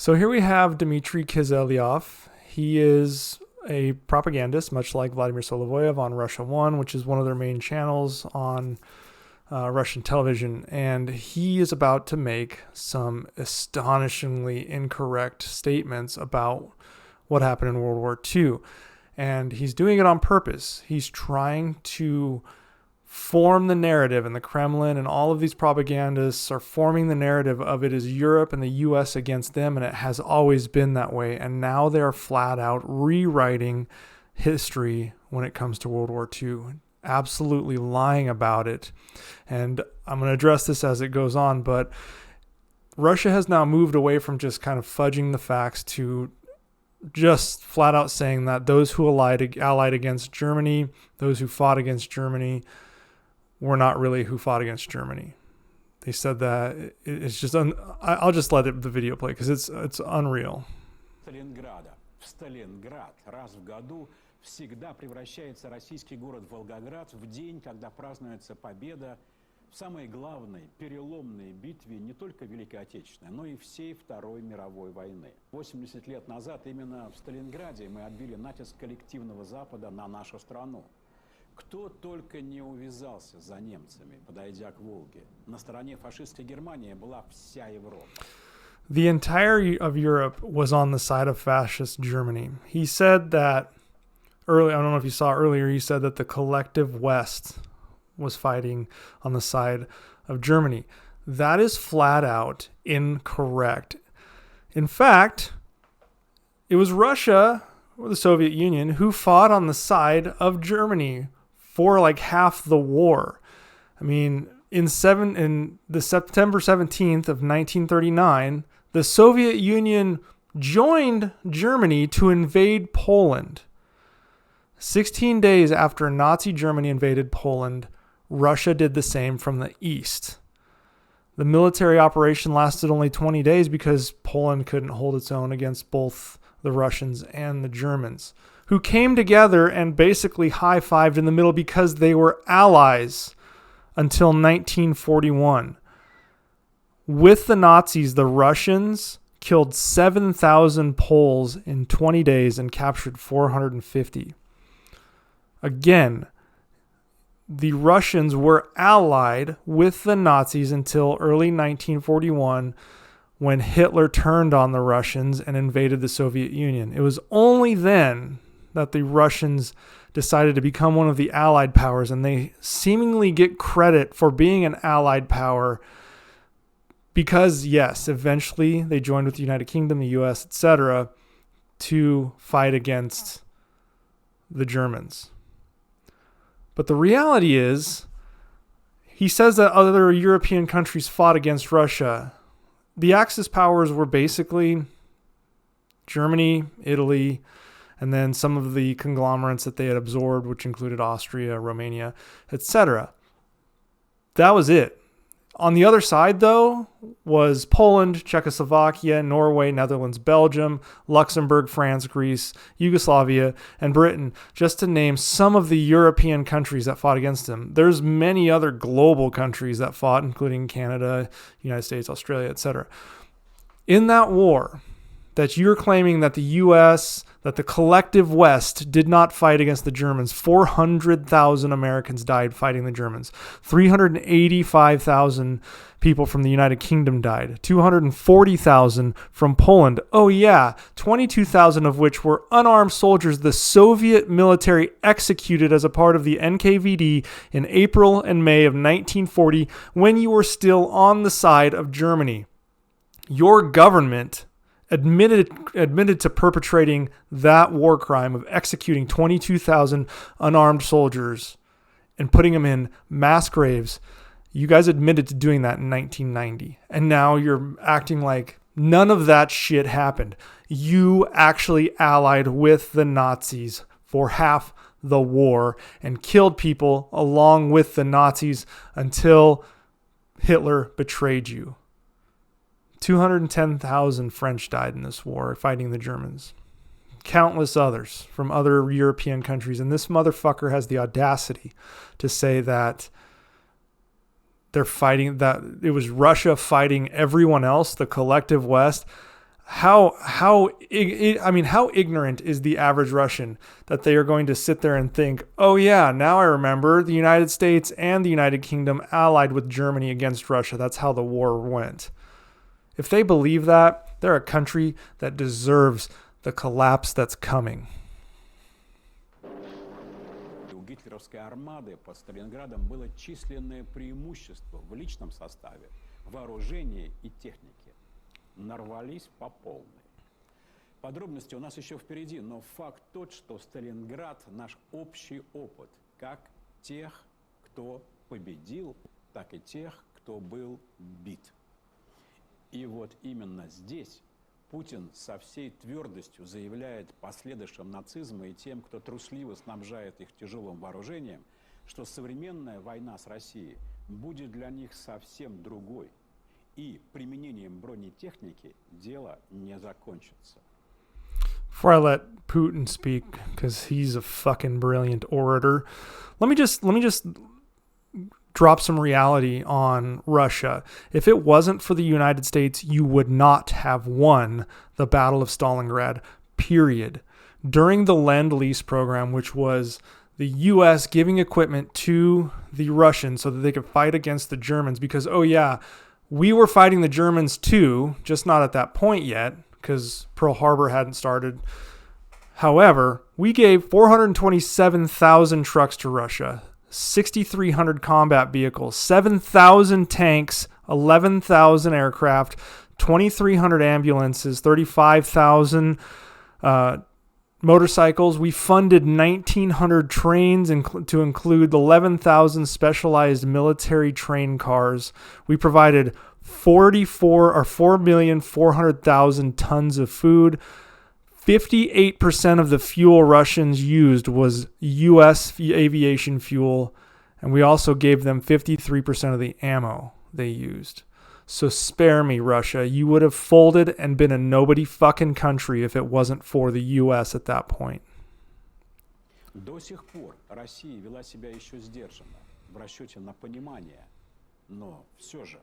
So here we have Dmitry Kizelyov. He is a propagandist, much like Vladimir Solovyov on Russia 1, which is one of their main channels on Russian television. And he is about to make some astonishingly incorrect statements about what happened in World War II. And he's doing it on purpose. He's trying to form the narrative, and the Kremlin and all of these propagandists are forming the narrative of it is Europe and the US against them, and it has always been that way. And now they're flat out rewriting history when it comes to World War II, absolutely lying about it. And I'm going to address this as it goes on, but Russia has now moved away from just kind of fudging the facts to just flat out saying that those who allied against Germany, those who fought against Germany, were not really who fought against Germany. They said that it's just I'll just let the video play because it's unreal. Сталинграда в Сталинград раз в году всегда превращается российский город Волгоград в день, когда празднуется победа в самой главной переломной битве не только Великой Отечественной, но и всей Второй мировой войны. 80 лет назад именно в Сталинграде мы отбили натиск коллективного Запада на нашу страну. Кто только не увязался за немцами, подойдя к Волге. На стороне фашистской Германии была вся Европа. The entire of Europe was on the side of fascist Germany. He said that earlier, I don't know if you saw earlier, he said that the collective West was fighting on the side of Germany. That is flat out incorrect. In fact, it was Russia or the Soviet Union who fought on the side of Germany for like half the war. I mean, in the September 17th of 1939, the Soviet Union joined Germany to invade Poland. 16 days after Nazi Germany invaded Poland, Russia did the same from the east. The military operation lasted only 20 days because Poland couldn't hold its own against both the Russians and the Germans, who came together and basically high-fived in the middle because they were allies until 1941. With the Nazis, the Russians killed 7,000 Poles in 20 days and captured 450. Again, the Russians were allied with the Nazis until early 1941, when Hitler turned on the Russians and invaded the Soviet Union. It was only then that the Russians decided to become one of the Allied powers, and they seemingly get credit for being an Allied power because, yes, eventually they joined with the United Kingdom, the US, etc., to fight against the Germans. But the reality is, he says that other European countries fought against Russia. The Axis powers were basically Germany, Italy, and then some of the conglomerates that they had absorbed, which included Austria, Romania, etc. That was it. On the other side, though, was Poland, Czechoslovakia, Norway, Netherlands, Belgium, Luxembourg, France, Greece, Yugoslavia, and Britain, just to name some of the European countries that fought against them. There's many other global countries that fought, including Canada, United States, Australia, etc. In that war, that you're claiming that the U.S., that the collective West did not fight against the Germans. 400,000 Americans died fighting the Germans. 385,000 people from the United Kingdom died. 240,000 from Poland. Oh yeah, 22,000 of which were unarmed soldiers the Soviet military executed as a part of the NKVD in April and May of 1940 when you were still on the side of Germany. Your government admitted to perpetrating that war crime of executing 22,000 unarmed soldiers and putting them in mass graves. You guys admitted to doing that in 1990. And now you're acting like none of that shit happened. You actually allied with the Nazis for half the war and killed people along with the Nazis until Hitler betrayed you. 210,000 French died in this war fighting the Germans. Countless others from other European countries. And this motherfucker has the audacity to say that they're fighting, that it was Russia fighting everyone else, the collective West. how ignorant is the average Russian that they are going to sit there and think, oh yeah, now I remember the United States and the United Kingdom allied with Germany against Russia. That's how the war went. If they believe that, they're a country that deserves the collapse that's coming. У гитлеровской армады под Сталинградом было численное преимущество в личном составе, вооружении и технике. Нарвались по полной. Подробности у нас еще впереди, но факт тот, что Сталинград – наш общий опыт, как тех, кто победил, так и тех, кто был бит. И вот именно здесь Путин со всей твердостью заявляет последующим нацизма и тем, кто трусливо снабжает их тяжелым вооружением, что современная война с Россией будет для них совсем другой. И применением бронетехники дело не закончится. Before I let Putin speak, because he's a fucking brilliant orator, let me just drop some reality on Russia. If it wasn't for the United States, you would not have won the Battle of Stalingrad, period. During the Lend-Lease program, which was the U.S. giving equipment to the Russians so that they could fight against the Germans, because, oh yeah, we were fighting the Germans too, just not at that point yet, because Pearl Harbor hadn't started. However, we gave 427,000 trucks to Russia, 6,300 combat vehicles, 7,000 tanks, 11,000 aircraft, 2,300 ambulances, 35,000 motorcycles. We funded 1,900 trains to include 11,000 specialized military train cars. We provided 4,400,000 tons of food. 58% of the fuel Russians used was U.S. aviation fuel, and we also gave them 53% of the ammo they used. So spare me, Russia. You would have folded and been a nobody fucking country if it wasn't for the U.S. at that point. До сих пор Россия вела себя еще сдержанно, в расчете на понимание, но все же.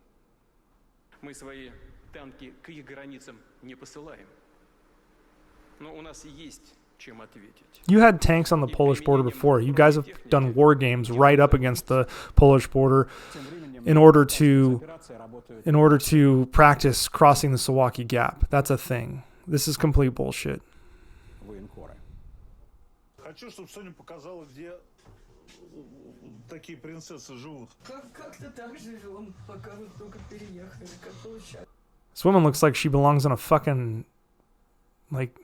Мы свои танки к их границам не посылаем, но у нас есть чем ответить. You had tanks on the Polish border before. You guys have done war games right up against the Polish border in order to practice crossing the Suwalki Gap. That's a thing. This is complete bullshit. Хочу, чтобы Соня показала, где такие принцессы живут. Как-то так живем, пока вы только переехали. Как получается. This woman looks like she belongs on a fucking, like,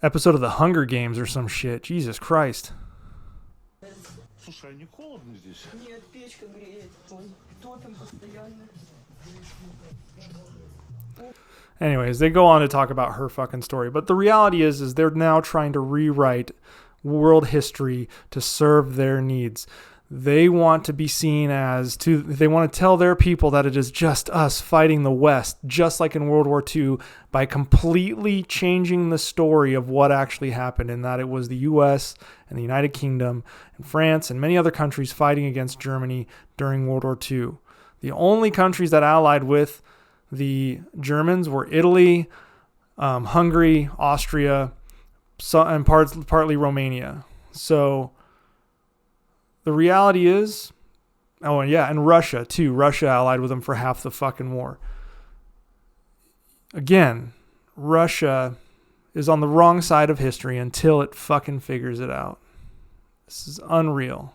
episode of the Hunger Games or some shit. Jesus Christ. Слушай, а не холодно здесь? Нет, печка греет. Топим постоянно. Anyways, they go on to talk about her fucking story. But the reality is they're now trying to rewrite world history to serve their needs. They want to be seen as they want to tell their people that it is just us fighting the West, just like in World War II, by completely changing the story of what actually happened, and that it was the U.S. and the United Kingdom and France and many other countries fighting against Germany during World War II. The only countries that allied with the Germans were Italy, Hungary, Austria, and partly Romania. So the reality is, oh yeah, and Russia too. Russia allied with them for half the fucking war. Again, Russia is on the wrong side of history until it fucking figures it out. This is unreal.